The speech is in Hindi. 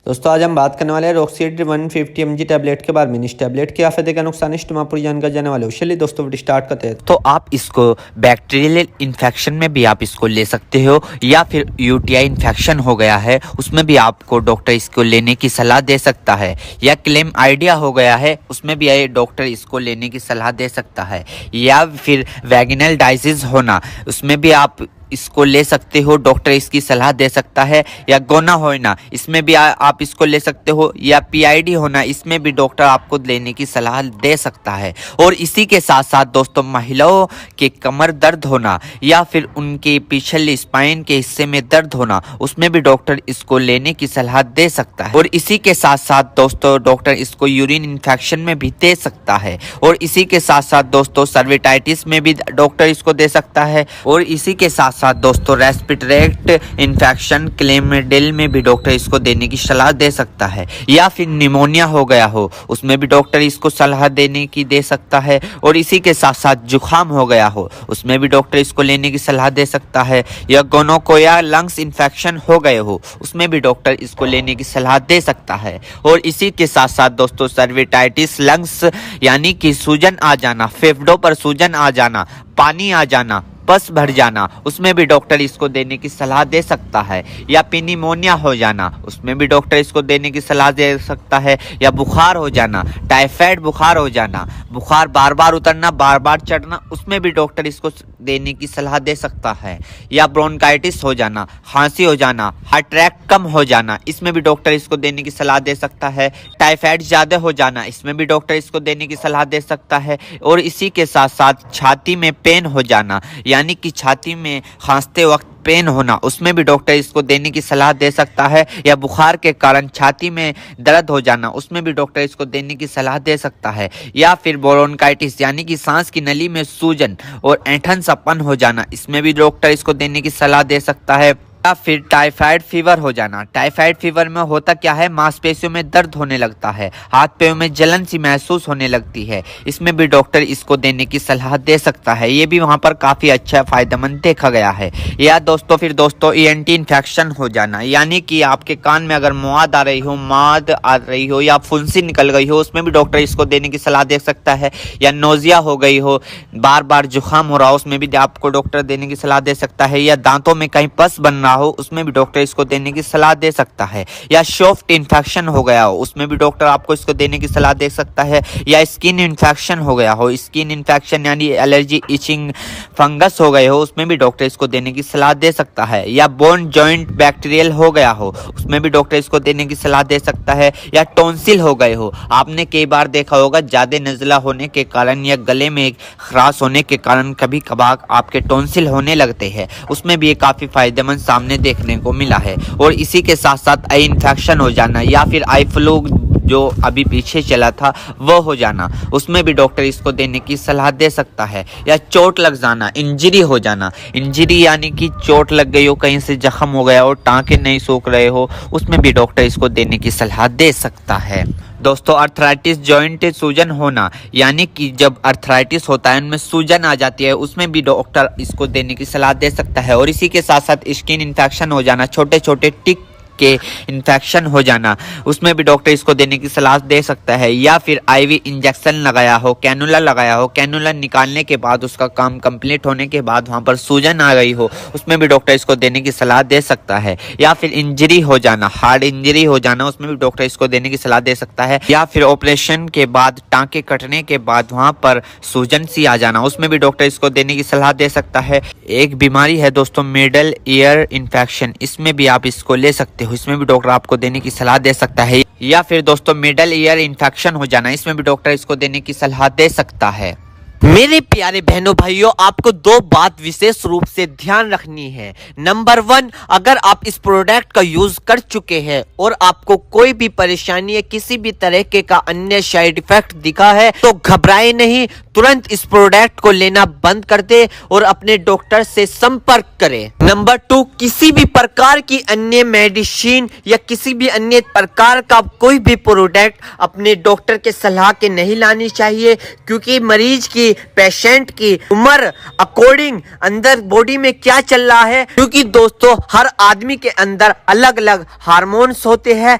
दोस्तों आज हम बात करने वाले हैं रॉक्सीड 150 mg टैबलेट के बारे में। इस टैबलेट के फायदे का नुकसान इस पूरी जानकारी जाने वाले हो। चलिए दोस्तों वीडियो स्टार्ट करते हैं। तो आप इसको बैक्टीरियल इन्फेक्शन में भी आप इसको ले सकते हो, या फिर यूटीआई इन्फेक्शन हो गया है उसमें भी आपको डॉक्टर इसको लेने की सलाह दे सकता है, या क्लेम आइडिया हो गया है उसमें भी डॉक्टर इसको लेने की सलाह दे सकता है, या फिर वैगिनल डाइजिस होना उसमें भी आप इसको ले सकते हो, डॉक्टर इसकी सलाह दे सकता है, या गोना होना इसमें भी आप इसको ले सकते हो, या पीआईडी होना इसमें भी डॉक्टर आपको लेने की सलाह दे सकता है। और इसी के साथ साथ दोस्तों महिलाओं के कमर दर्द होना या फिर उनके पिछले स्पाइन के हिस्से में दर्द होना उसमें भी डॉक्टर इसको लेने की सलाह दे सकता है। और इसी के साथ साथ दोस्तों डॉक्टर इसको यूरिन इन्फेक्शन में भी दे सकता है। और इसी के साथ साथ दोस्तों सर्विटाइटिस में भी डॉक्टर इसको दे सकता है। और इसी के साथ साथ दोस्तों रेस्पिरेटरी इन्फेक्शन क्लेमिडिल में भी डॉक्टर इसको देने की सलाह दे सकता है, या फिर निमोनिया हो गया हो उसमें भी डॉक्टर इसको सलाह देने की दे सकता है। और इसी के साथ साथ जुखाम हो गया हो उसमें भी डॉक्टर इसको लेने की सलाह दे सकता है, या गोनोकोया लंग्स इन्फेक्शन हो गए हो उसमें भी डॉक्टर इसको लेने की सलाह दे सकता है। और इसी के साथ साथ दोस्तों सर्विटाइटिस लंग्स यानी कि सूजन आ जाना, फेफड़ों पर सूजन आ जाना, पानी आ जाना, पस भर जाना उसमें भी डॉक्टर इसको देने की सलाह दे सकता है, या निमोनिया हो जाना उसमें भी डॉक्टर इसको देने की सलाह दे सकता है, या बुखार हो जाना, टाइफाइड बुखार हो जाना, बुखार बार बार उतरना बार बार चढ़ना उसमें भी डॉक्टर इसको देने की सलाह दे सकता है, या ब्रोंकाइटिस हो जाना, खांसी हो जाना, हार्ट अटैक कम हो जाना इसमें भी डॉक्टर इसको देने की सलाह दे सकता है, टाइफाइड ज़्यादा हो जाना इसमें भी डॉक्टर इसको देने की सलाह दे सकता है। और इसी के साथ साथ छाती में पेन हो जाना यानी कि छाती में खांसते वक्त पेन होना उसमें भी डॉक्टर इसको देने की सलाह दे सकता है, या बुखार के कारण छाती में दर्द हो जाना उसमें भी डॉक्टर इसको देने की सलाह दे सकता है, या फिर ब्रोंकाइटिस यानी कि सांस की नली में सूजन और ऐंठन सपन हो जाना इसमें भी डॉक्टर इसको देने की सलाह दे सकता है, या फिर टाइफाइड फीवर हो जाना। टाइफाइड फीवर में होता क्या है, मांसपेशियों में दर्द होने लगता है, हाथ पैरों में जलन सी महसूस होने लगती है, इसमें भी डॉक्टर इसको देने की सलाह दे सकता है। ये भी वहां पर काफी अच्छा फायदेमंद देखा गया है। या दोस्तों फिर दोस्तों ईएनटी इन्फेक्शन हो जाना यानी कि आपके कान में अगर मुआद आ रही हो, माद आ रही हो, या फुंसी निकल गई हो उसमें भी डॉक्टर इसको देने की सलाह दे सकता है, या नोजिया हो गई हो, बार बार जुकाम हो रहा हो उसमें भी आपको डॉक्टर देने की सलाह दे सकता है, या दांतों में कहीं पस बन रहा हो उसमें भी डॉक्टर इसको देने की सलाह दे सकता है, या सॉफ्ट इन्फेक्शन हो गया हो उसमें भी डॉक्टर आपको इसको देने की सलाह दे सकता है, या स्किन इन्फेक्शन हो गया हो, स्किन इन्फेक्शन यानी एलर्जी इचिंग फंगस हो गए हो उसमें भी डॉक्टर इसको देने की सलाह दे सकता है, या बोन जॉइंट बैक्टीरियल हो गया हो उसमें भी डॉक्टर इसको देने की सलाह दे सकता है, या टॉन्सिल हो गए हो। आपने कई बार देखा होगा ज्यादा नज़ला होने के कारण या गले में खराश होने के कारण कभी कभार आपके टॉन्सिल होने लगते हैं उसमें भी ये काफी फायदेमंद सामने देखने को मिला है। और इसी के साथ साथ आई इन्फेक्शन हो जाना या फिर आई फ्लू जो अभी पीछे चला था वो हो जाना उसमें भी डॉक्टर इसको देने की सलाह दे सकता है, या चोट लग जाना, इंजरी हो जाना, इंजरी यानी कि चोट लग गई हो, कहीं से जख्म हो गया हो, टांके नहीं सूख रहे हो उसमें भी डॉक्टर इसको देने की सलाह दे सकता है। दोस्तों अर्थराइटिस जॉइंट सूजन होना यानी कि जब अर्थराइटिस होता है उनमें सूजन आ जाती है उसमें भी डॉक्टर इसको देने की सलाह दे सकता है। और इसी के साथ साथ स्किन इन्फेक्शन हो जाना, छोटे छोटे टिक के इन्फेक्शन हो जाना उसमें भी डॉक्टर इसको देने की सलाह दे सकता है, या फिर आईवी इंजेक्शन लगाया हो, कैनुला लगाया हो, कैनुला निकालने के बाद उसका काम कंप्लीट होने के बाद वहां पर सूजन आ गई हो उसमें भी डॉक्टर इसको देने की सलाह दे सकता है, या फिर इंजरी हो जाना, हार्ड इंजरी हो जाना उसमें भी डॉक्टर इसको देने की सलाह दे सकता है, या फिर ऑपरेशन के बाद टांके कटने के बाद वहां पर सूजन सी आ जाना उसमें भी डॉक्टर इसको देने की सलाह दे सकता है। एक बीमारी है दोस्तों मिडल ईयर इन्फेक्शन, इसमें भी आप इसको ले सकते हो, इसमें भी डॉक्टर आपको देने की सलाह दे सकता है, या फिर दोस्तों मिडल ईयर इन्फेक्शन हो जाना इसमें भी डॉक्टर इसको देने की सलाह दे सकता है। मेरे प्यारे बहनों भाइयों, आपको दो बात विशेष रूप से ध्यान रखनी है। नंबर 1, अगर आप इस प्रोडक्ट का यूज कर चुके हैं और आपको कोई भी परेशानी या किसी भी तरह के का अन्य साइड इफेक्ट दिखा है तो घबराए नहीं, तुरंत इस प्रोडक्ट को लेना बंद कर दे और अपने डॉक्टर से संपर्क करें। नंबर 2, किसी भी प्रकार की अन्य मेडिसिन या किसी भी अन्य प्रकार का कोई भी प्रोडक्ट अपने डॉक्टर के सलाह के नहीं लानी चाहिए, क्योंकि मरीज की, पेशेंट की उम्र अकॉर्डिंग अंदर बॉडी में क्या चल रहा है, क्योंकि दोस्तों हर आदमी के अंदर अलग अलग हार्मोन्स होते हैं